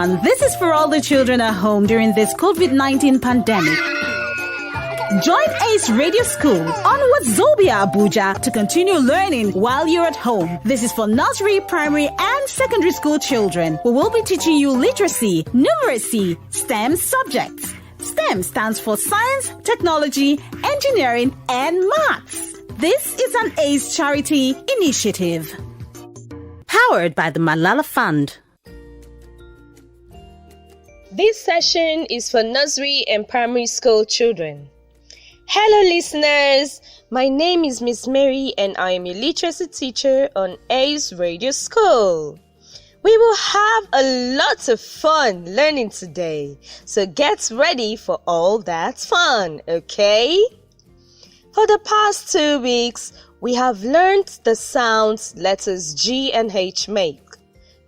everyone. This is for all the children at home during this COVID-19 pandemic. Join ACE Radio School on Wazobia, Abuja to continue learning while you're at home. This is for nursery, primary, and secondary school children. We will be teaching you literacy, numeracy, STEM subjects. STEM stands for science, technology, engineering, and maths. This is an ACE charity initiative. Powered by the Malala Fund. This session is for nursery and primary school children. Hello listeners, my name is Miss Mary and I am a literacy teacher on ACE Radio School. We will have a lot of fun learning today, so get ready for all that fun, okay? For the past 2 weeks, we have learned the sounds letters G and H make.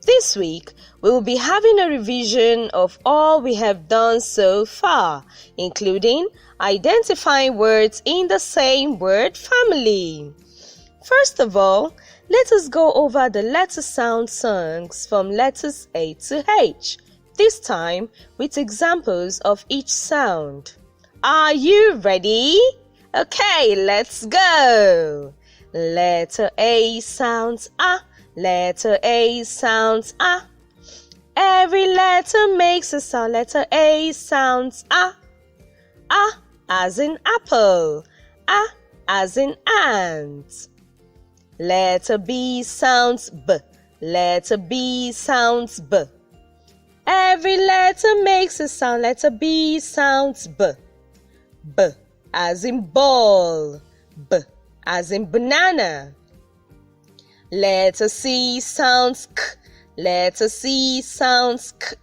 This week, we will be having a revision of all we have done so far, including identifying words in the same word family. First of all, let us go over the letter sound songs from letters A to H, this time with examples of each sound. Are you ready? Okay, let's go. Letter A sounds A, letter A sounds A. Every letter makes a sound, letter A sounds A. A as in apple, A as in ant. Letter B sounds B, letter B sounds B. Every letter makes a sound, letter B sounds B. B as in ball, B as in banana. Letter C sounds K, letter C sounds K.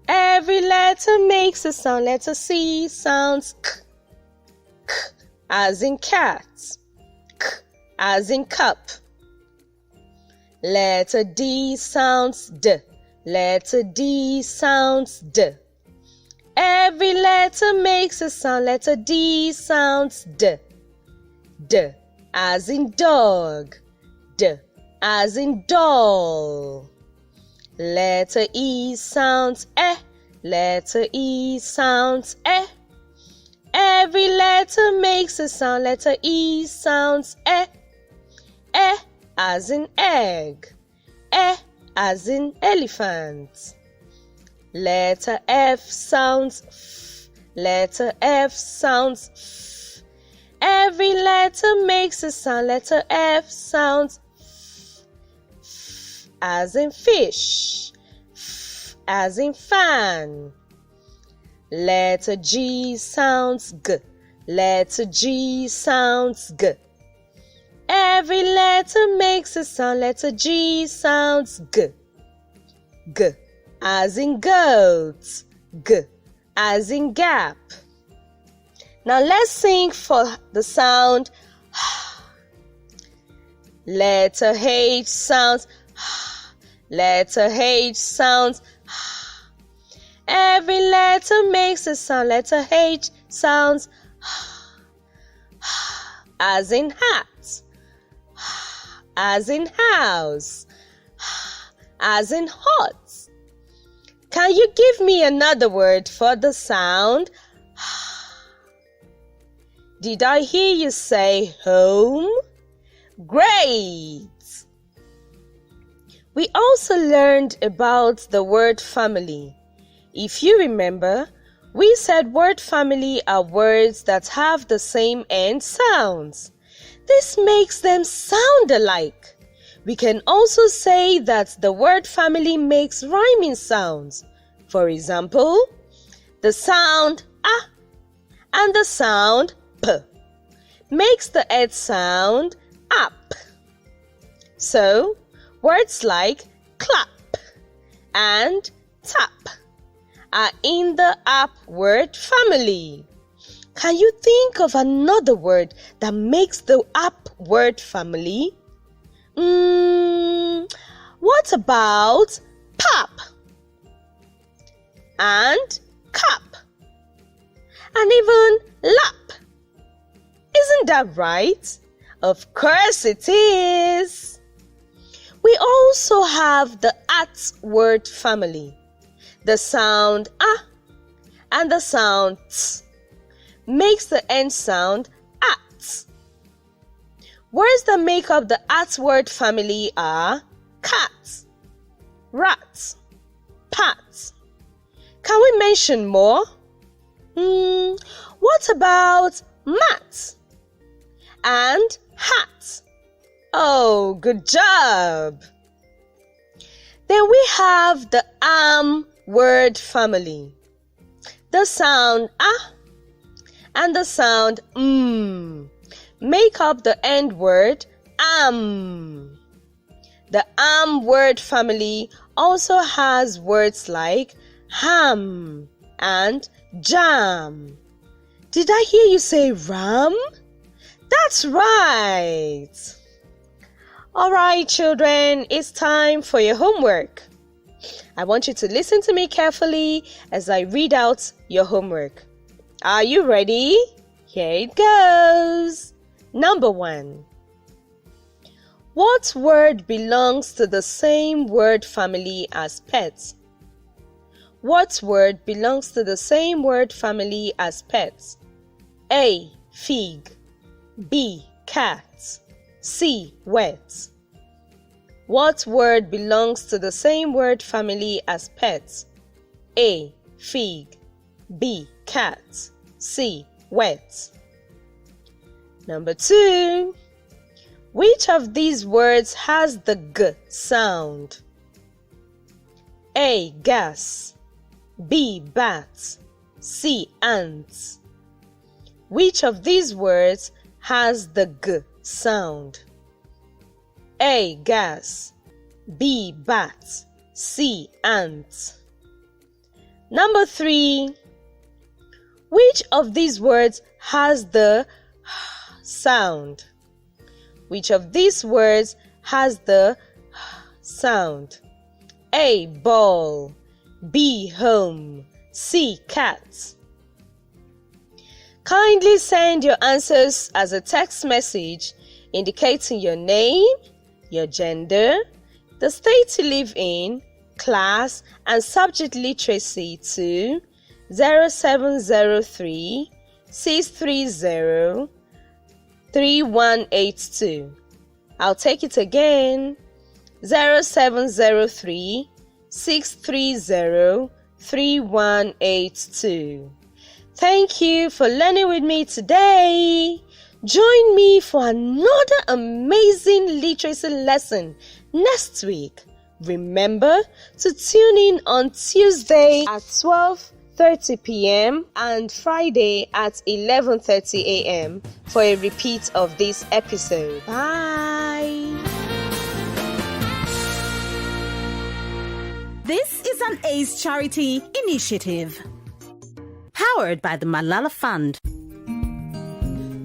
Every letter makes a sound, letter C sounds K. K as in cat, K as in cup. Letter D sounds D, letter D sounds D. Every letter makes a sound, letter D sounds D. D as in dog, D as in doll. Letter E sounds E, letter E sounds E. Every letter makes a sound, letter E sounds E. E as in egg, E as in elephant. Letter F sounds F, letter F sounds F. Every letter makes a sound, letter F sounds F. F as in fish, F as in fan. Letter G sounds G, letter G sounds G. Every letter makes a sound, letter G sounds G. G as in goat, G as in gap. Now let's sing for the sound. Letter H sounds. Letter H sounds. Every letter makes a sound. Letter H sounds. As in hat, as in house, as in hot. Can you give me another word for the sound? Did I hear you say home? Great! We also learned about the word family. If you remember, we said word family are words that have the same end sounds. This makes them sound alike. We can also say that the word family makes rhyming sounds. For example, the sound A and the sound P makes the head sound up. So, words like clap and tap are in the up word family. Can you think of another word that makes the up word family? What about pop and cup and even lap? Isn't that right? Of course it is. We also have the at word family. the sound ah and the sound ts makes the end sound at. Words that make up the at word family are cat, rat, pat. Can we mention more? What about mat and hat? Oh, good job! Then we have the word family. The sound ah and the sound make up the end word am. The word family also has words like ham and jam. Did I hear you say ram? That's right. All right, children, it's time for your homework. I want you to listen to me carefully as I read out your homework. Are you ready? Here it goes. Number 1. What word belongs to the same word family as pets? What word belongs to the same word family as pets? A. Fig. B. Cat. C. Wet. What word belongs to the same word family as pets? A. Fig. B. Cat. C. Wet. Number 2. Which of these words has the G sound? A. Gas. B. Bat. C. Ants. Which of these words has the G sound? A. Gas. B. Bat. C. Ants. Number 3. Which of these words has the sound? Which of these words has the sound? A. Ball. B. Home. C. Cat. Kindly send your answers as a text message indicating your name, your gender, the state you live in, class, and subject literacy to 0703 630 3182. I'll take it again. 0703 630 3182. Thank you for learning with me today. Join me for another amazing literacy lesson next week. Remember to tune in on Tuesday at 12:30 p.m. and Friday at 11:30 a.m. for a repeat of this episode. Bye. This is an AIDS charity initiative powered by the Malala Fund.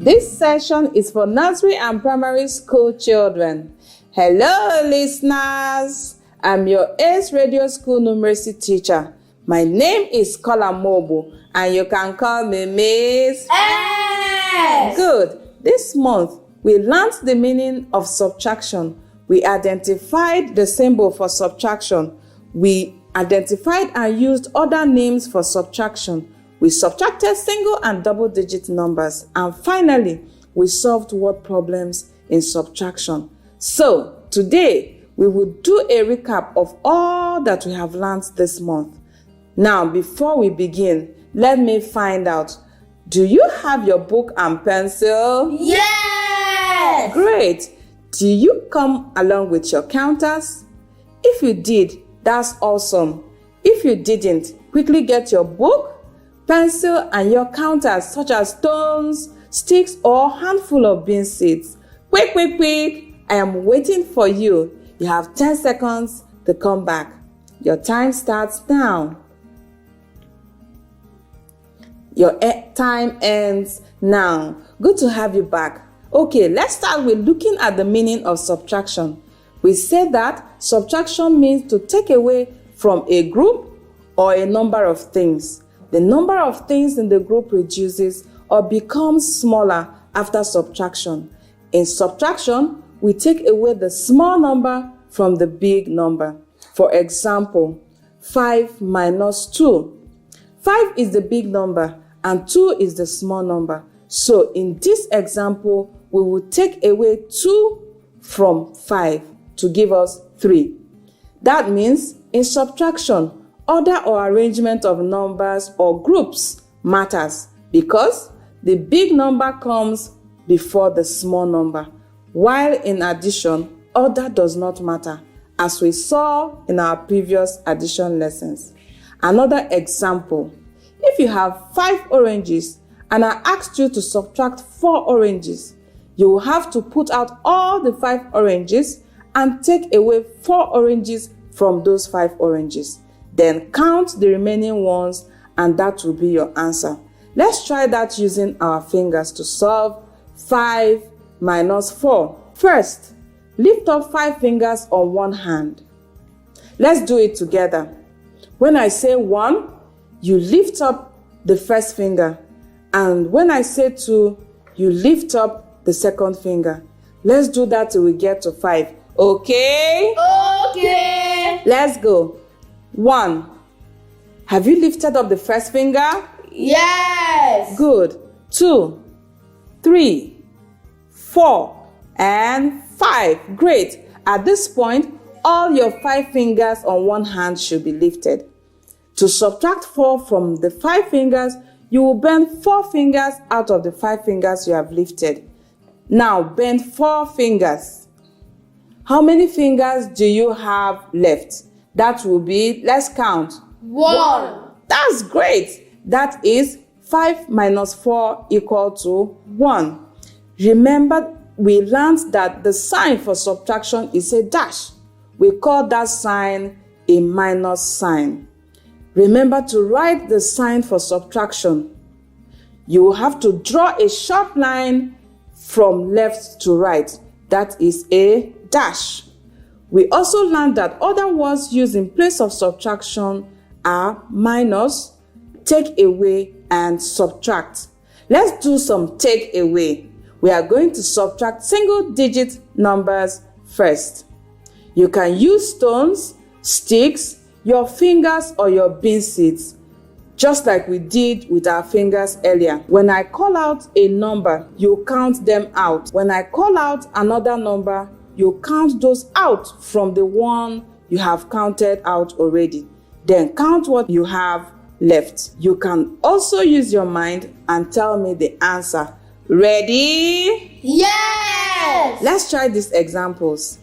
This session is for nursery and primary school children. Hello, listeners. I'm your ACE Radio School numeracy teacher. My name is Kola Mobo, and you can call me Miss S. Good. This month, we learned the meaning of subtraction. We identified the symbol for subtraction. We identified and used other names for subtraction. We subtracted single and double-digit numbers. And finally, we solved word problems in subtraction. So, today, we will do a recap of all that we have learned this month. Now, before we begin, let me find out, do you have your book and pencil? Yes! Great! Do you come along with your counters? If you did, that's awesome. If you didn't, quickly get your book, pencil, and your counters such as stones, sticks, or handful of bean seeds. Quick, quick, quick! I am waiting for you. You have 10 seconds to come back. Your time starts now. Your time ends now. Good to have you back. Okay, let's start with looking at the meaning of subtraction. We said that subtraction means to take away from a group or a number of things. The number of things in the group reduces or becomes smaller after subtraction. In subtraction, we take away the small number from the big number. For example, 5 minus 2. 5 is the big number and 2 is the small number. So in this example, we will take away 2 from 5 to give us 3. That means in subtraction, order or arrangement of numbers or groups matters because the big number comes before the small number, while in addition, order does not matter, as we saw in our previous addition lessons. Another example, if you have 5 oranges and I asked you to subtract 4 oranges, you will have to put out all the 5 oranges and take away 4 oranges from those 5 oranges. Then count the remaining ones and that will be your answer. Let's try that using our fingers to solve 5 minus 4. First, lift up 5 fingers on one hand. Let's do it together. When I say 1, you lift up the first finger. And when I say 2, you lift up the second finger. Let's do that till we get to 5. Okay? Okay. Let's go. 1. Have you lifted up the first finger? Yes. Good. 2, 3, 4, and 5. Great. At this point, all your 5 fingers on one hand should be lifted. To subtract 4 from the 5 fingers, you will bend 4 fingers out of the 5 fingers you have lifted. Now, bend 4 fingers. How many fingers do you have left? That will be, let's count. 1. That's great. That is 5 minus 4 equal to 1. Remember, we learned that the sign for subtraction is a dash. We call that sign a minus sign. Remember to write the sign for subtraction. You will have to draw a sharp line from left to right. That is a dash. We also learned that other words used in place of subtraction are minus, take away, and subtract. Let's do some take away. We are going to subtract single-digit numbers first. You can use stones, sticks, your fingers, or your bean seeds, just like we did with our fingers earlier. When I call out a number, you count them out. When I call out another number, you count those out from the one you have counted out already. Then count what you have left. You can also use your mind and tell me the answer. Ready? Yes. Let's try these examples.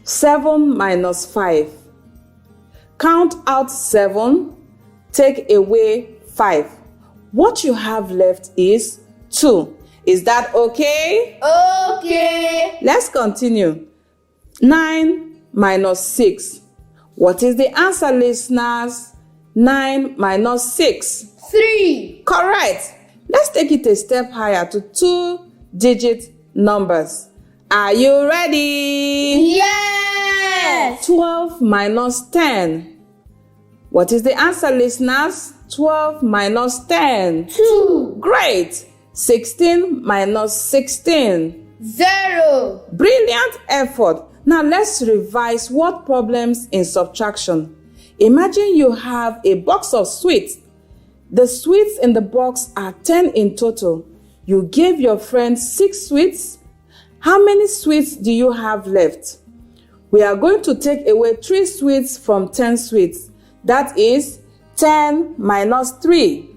7 minus 5. Count out 7, take away 5. What you have left is 2. Is that okay? Okay. Let's continue. 9 minus 6. What is the answer, listeners? 9 minus 6. 3. Correct. Let's take it a step higher to 2-digit numbers. Are you ready? Yes. 12 minus 10. What is the answer, listeners? 12 minus 10. 2. Great. 16 minus 16. 0. Brilliant effort. Now let's revise word problems in subtraction. Imagine you have a box of sweets. The sweets in the box are 10 in total. You gave your friend 6 sweets. How many sweets do you have left? We are going to take away 3 sweets from 10 sweets. That is 10 minus 3.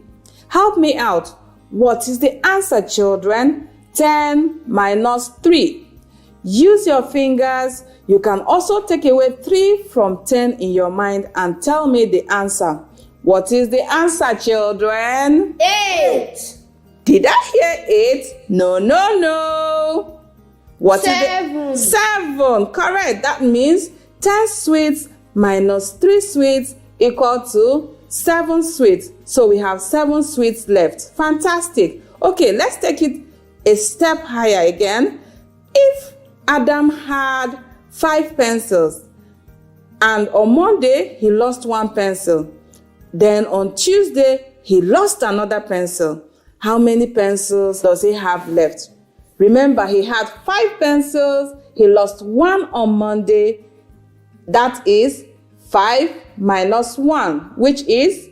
Help me out. What is the answer, children? 10 minus 3. Use your fingers. You can also take away 3 from 10 in your mind and tell me the answer. What is the answer, children? 8. Did I hear 8? No. What is 7. it? 7. Correct. That means 10 sweets minus 3 sweets equal to 7 sweets. So we have 7 sweets left. Fantastic. Okay, let's take it a step higher again. If Adam had 5 pencils and on Monday he lost 1 pencil, then on Tuesday he lost another pencil, how many pencils does he have left? Remember, he had 5 pencils, he lost 1 on Monday. That is 5 minus 1, which is,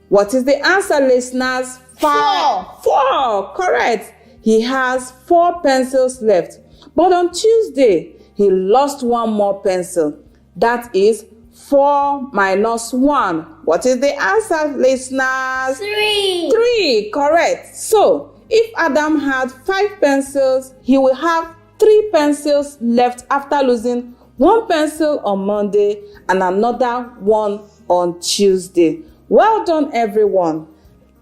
what is the answer, listeners? 5. 4, correct. He has 4 pencils left. But on Tuesday, he lost 1 more pencil. That is 4 minus 1. What is the answer, listeners? 3. 3, correct. So, if Adam had 5 pencils, he will have 3 pencils left after losing 1 pencil on Monday and another one on Tuesday. Well done, everyone.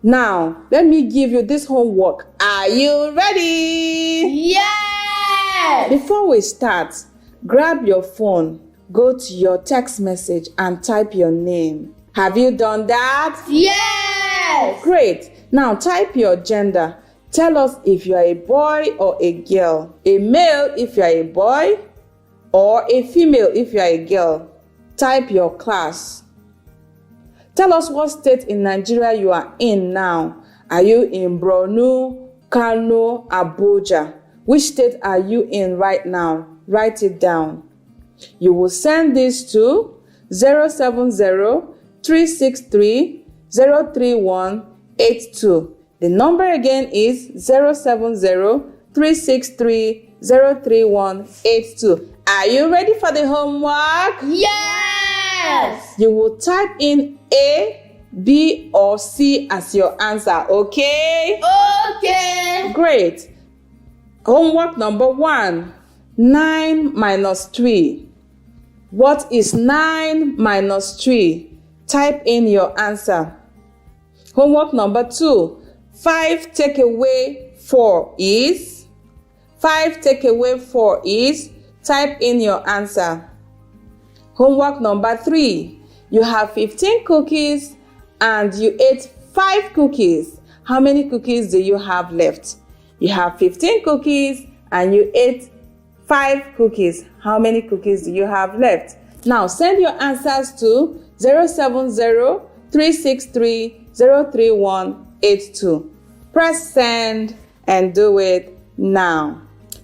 Now, let me give you this homework. Are you ready? Yes. Before we start, grab your phone, go to your text message and type your name. Have you done that? Yes. Great. Now type your gender. Tell us if you are a boy or a girl. A male if you are a boy, or a female if you are a girl. Type your class. Tell us what state in Nigeria you are in now. Are you in Borno, Kano, Abuja? Which state are you in right now? Write it down. You will send this to 070-363-03182. The number again is 070-363-03182. Are you ready for the homework? Yes. You will type in A, B, or C as your answer, okay? Okay. Great. Homework number 1. 9 minus 3. What is 9 minus 3? Type in your answer. Homework number 2. 5 take away 4 is? 5 take away 4 is? Type in your answer. Homework number 3. You have 15 cookies and you ate 5 cookies. How many cookies do you have left? You have 15 cookies and you ate 5 cookies. How many cookies do you have left? Now send your answers to 070-363-03182. Press send and do it now.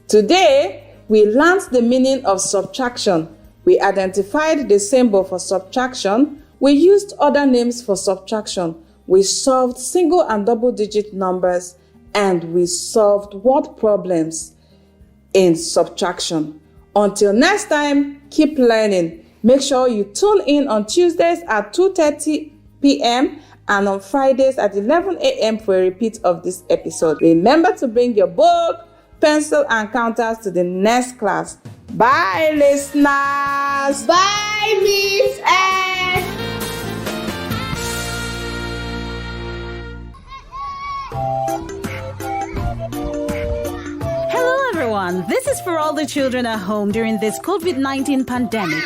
Today, we learned the meaning of subtraction. We identified the symbol for subtraction. We used other names for subtraction. We solved single and double digit numbers, and we solved word problems in subtraction. Until next time, keep learning. Make sure you tune in on Tuesdays at 2:30 p.m. and on Fridays at 11 a.m. for a repeat of this episode. Remember to bring your book, pencil, and counters to the next class. Bye, listeners. Bye, Miss S. Hello, everyone. This is for all the children at home during this COVID-19 pandemic.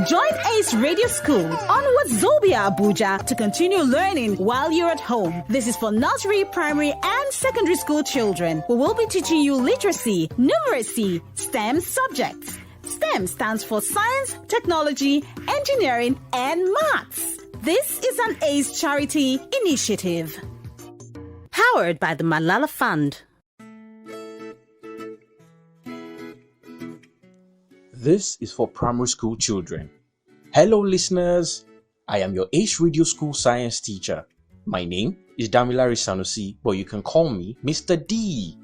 Join Ace Radio School on Wazobia, Abuja to continue learning while you're at home. This is for nursery, primary, and secondary school children. We will be teaching you literacy, numeracy, STEM subjects. STEM stands for science, technology, engineering, and maths. This is an Ace charity initiative. Powered by the Malala Fund. This is for primary school children. Hello listeners, I am your Ace Radio School science teacher. My name is Damilare Sanusi, but you can call me Mr. D.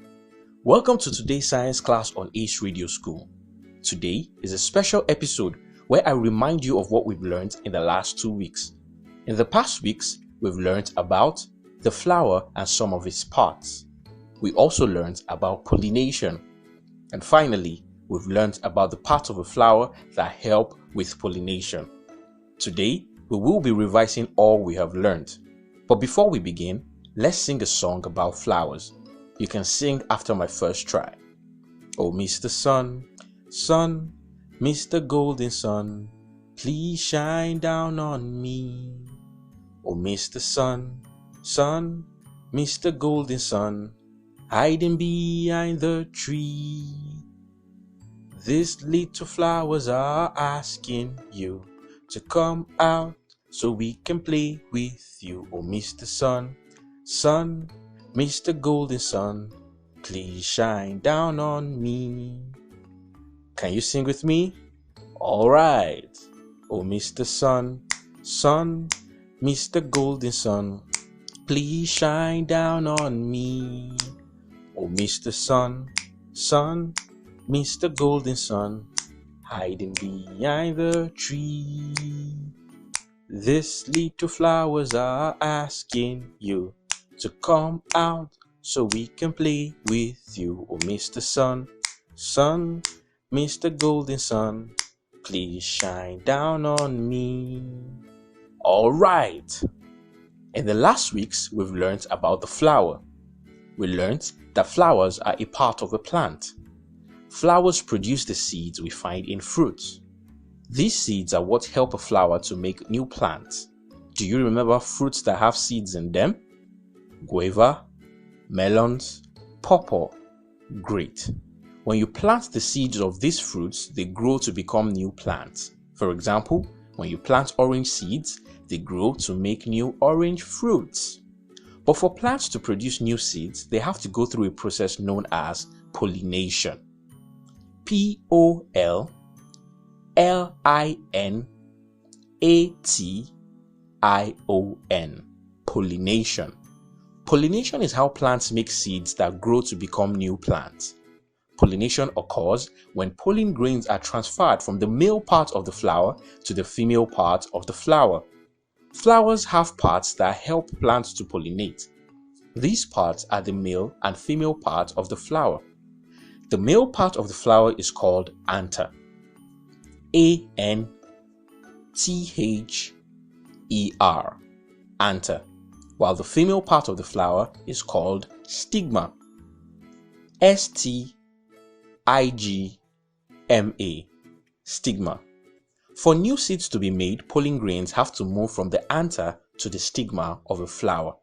Welcome to today's science class on Ace Radio School. Today is a special episode where I remind you of what we've learned in the last 2 weeks. In the past weeks, we've learned about the flower and some of its parts. We also learned about pollination. And finally, we've learned about the parts of a flower that help with pollination. Today, we will be revising all we have learned. But before we begin, let's sing a song about flowers. You can sing after my first try. Oh, Mr. Sun, Sun, Mr. Golden Sun, please shine down on me. Oh, Mr. Sun, Sun, Mr. Golden Sun, hiding behind the tree. These little flowers are asking you to come out so we can play with you. Oh, Mr. Sun, Sun, Mr. Golden Sun, please shine down on me. Can you sing with me? All right. Oh, Mr. Sun, sun, Mr. Golden Sun, please shine down on me. Oh, Mr. Sun, sun, Mr. Golden Sun, hiding behind the tree. These little flowers are asking you to come out so we can play with you. Oh, Mr. Sun, sun, Mr. Golden Sun, please shine down on me. All right. In the last weeks, we've learned about the flower. We learned that flowers are a part of a plant. Flowers produce the seeds we find in fruits. These seeds are what help a flower to make new plants. Do you remember fruits that have seeds in them? Guava, melons, pawpaw. Great. When you plant the seeds of these fruits, they grow to become new plants. For example, when you plant orange seeds, they grow to make new orange fruits. But for plants to produce new seeds, they have to go through a process known as pollination. Pollination. Pollination. Pollination is how plants make seeds that grow to become new plants. Pollination occurs when pollen grains are transferred from the male part of the flower to the female part of the flower. Flowers have parts that help plants to pollinate. These parts are the male and female part of the flower. The male part of the flower is called anther. A-N-T-H-E-R. Anther. While the female part of the flower is called stigma. S-T-I-G-M-A. Stigma. For new seeds to be made, pollen grains have to move from the anther to the stigma of a flower.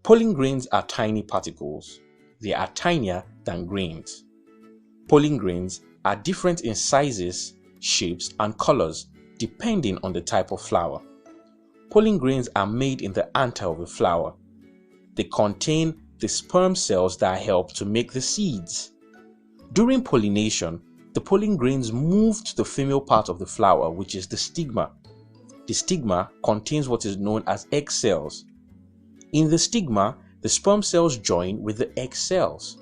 Pollen grains are tiny particles. They are tinier than grains. Pollen grains are different in sizes, shapes, and colors depending on the type of flower. Pollen grains are made in the anther of a flower. They contain the sperm cells that help to make the seeds. During pollination, the pollen grains move to the female part of the flower, which is the stigma. The stigma contains what is known as egg cells. In the stigma, the sperm cells join with the egg cells.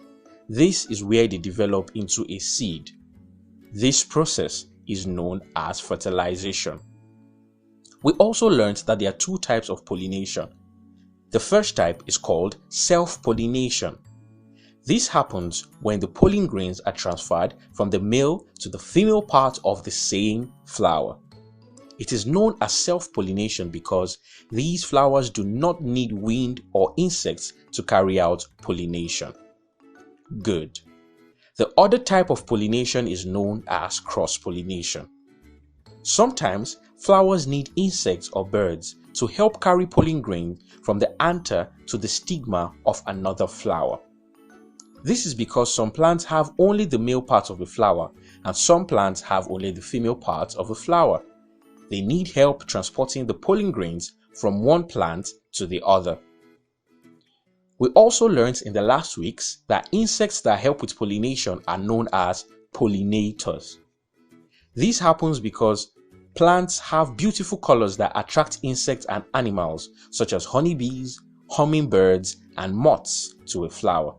This is where they develop into a seed. This process is known as fertilization. We also learned that there are two types of pollination. The first type is called self-pollination. This happens when the pollen grains are transferred from the male to the female part of the same flower. It is known as self-pollination because these flowers do not need wind or insects to carry out pollination. Good. The other type of pollination is known as cross-pollination. Sometimes flowers need insects or birds to help carry pollen grain from the anther to the stigma of another flower. This is because some plants have only the male part of the flower and some plants have only the female part of the flower. They need help transporting the pollen grains from one plant to the other. We also learned in the last weeks that insects that help with pollination are known as pollinators. This happens because plants have beautiful colors that attract insects and animals such as honeybees, hummingbirds, and moths to a flower.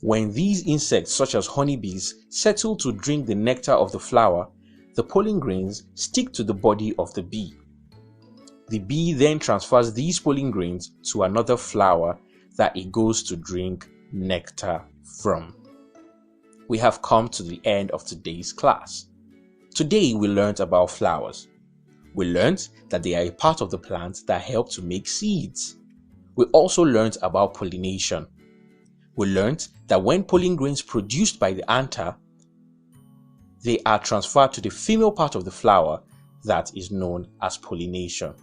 When these insects such as honeybees settle to drink the nectar of the flower, the pollen grains stick to the body of the bee. The bee then transfers these pollen grains to another flower that it goes to drink nectar from. We have come to the end of today's class. Today we learned about flowers. We learned that they are a part of the plant that help to make seeds. We also learned about pollination. We learned that when pollen grains produced by the anther, they are transferred to the female part of the flower that is known as pollination.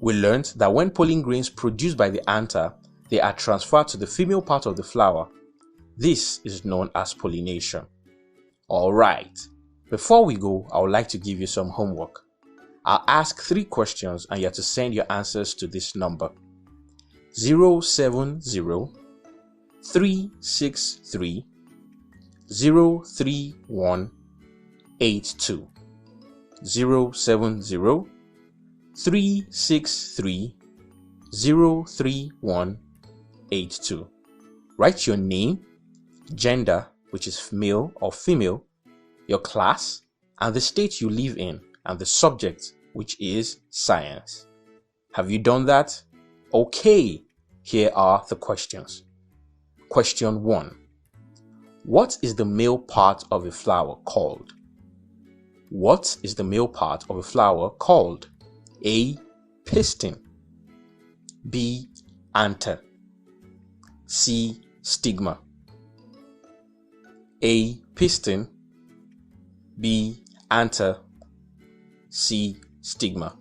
We learned that when pollen grains produced by the anther, they are transferred to the female part of the flower. This is known as pollination. Alright, before we go, I would like to give you some homework. I'll ask 3 questions and you have to send your answers to this number: 070-363-03182. 070 363 03182. Write your name, gender, which is male or female, your class, and the state you live in, and the subject, which is science. Have you done that? Okay, here are the questions. Question 1. What is the male part of a flower called? What is the male part of a flower called? A. Pistil. B. Anther. C. Stigma. A. Pistil. B. Anther. C. Stigma.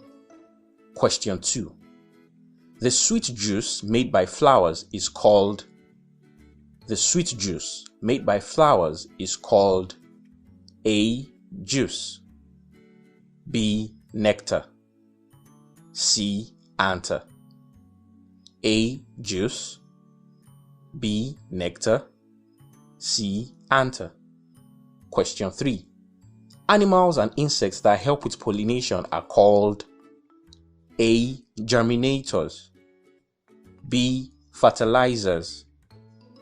Question 2. The sweet juice made by flowers is called. The sweet juice made by flowers is called A. Juice. B. Nectar. C. Anther. A. Juice. B. Nectar. C. Anther. Question 3. Animals and insects that help with pollination are called A. Germinators. B. Fertilizers.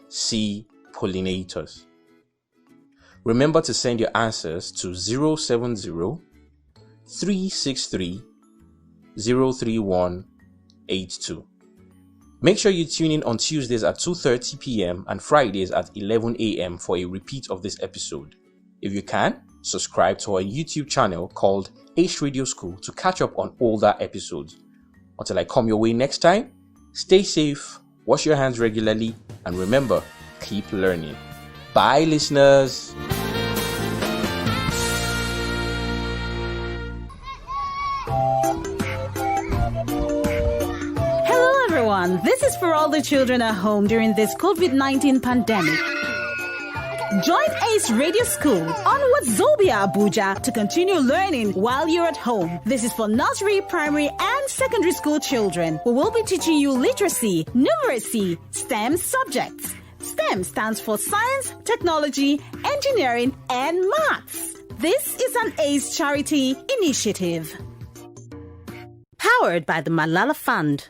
C. Pollinators. Remember to send your answers to 070 363 03182. Make sure you tune in on Tuesdays at 2:30 p.m. and Fridays at 11 a.m. for a repeat of this episode. If you can, subscribe to our YouTube channel called Ace Radio School to catch up on older episodes. Until I come your way next time, stay safe, wash your hands regularly, and remember, keep learning. Bye, listeners. Hello, everyone. This is for all the children at home during this COVID-19 pandemic. Join Ace Radio School on Wazobia, Abuja to continue learning while you're at home. This is for nursery, primary, and secondary school children. We will be teaching you literacy, numeracy, STEM subjects. STEM stands for science, technology, engineering, and maths. This is an Ace charity initiative. Powered by the Malala Fund.